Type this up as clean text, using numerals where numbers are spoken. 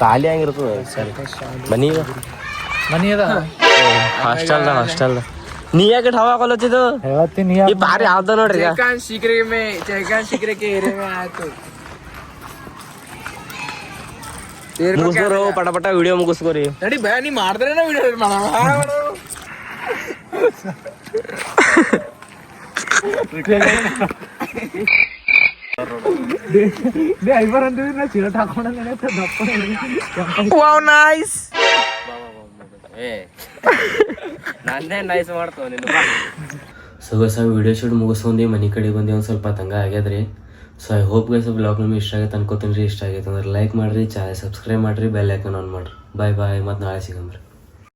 ಖಾಲಿ ಆಗಿರ್ತದ ಸರಿ ಮನಿ ಮನಿ ಅದ ಹಾಸ್ಟೆಲ್ ನೀ ಯಾಕೆ ಹವಾ ಕೊಲತ್ತಿದ್ದು ಹೇಳ್ತೀನಿ ಈ ಬಾರಿ ಯಾವ್ದ ನೋಡ್ರಿ ಈಗ जयकांत शिकरे के एरिया में आया तो ಮುಗಿಸ್ಕೋರು ಪಟ ಪಟ ವಿಡಿಯೋ ಮುಗಿಸ್ಕೋರಿ ನಡಿ ಭಯ ನೀ ಮಾಡಿದ್ರೆ ವಿಡಿಯೋ ಐವರ್ ಅಂತಿದ್ರೆ ನಾ ಚಿರಟ್ ಹಾಕೊಂಡ ವಾವ್ ನೈಸ್ ನಂದೇ ನೈಸ್ ಮಾಡ್ತಾವ ನೀನು ಸೊ ವಿಡಿಯೋ ಶೂಟ್ ಮುಗಿಸ್ಕೊಂಡಿ ಮನೆ ಕಡೆ ಬಂದು ಒಂದು ಸ್ವಲ್ಪ ತಂಗ ಆಗ್ಯದ್ರಿ so I hope guys blog ನಿಮ್ಗೆ ಇಷ್ಟ ಆಗೈತೆ ಅನ್ಕೋತೀನಿ ರೀ ಇಷ್ಟ ಆಗೈತೆ ಅಂದ್ರೆ ಲೈಕ್ ಮಾಡಿರಿ ಚಾನಲ್ ಸಬ್ಸ್ಕ್ರೈಬ್ ಮಾಡಿರಿ ಬೆಲ್ ಐಕನ್ ಆನ್ ಮಾಡಿರಿ ಬಾಯ್ ಬಾಯ್ ಮತ್ತು ನಾಳೆ ಸಿಗಮ್ರಿ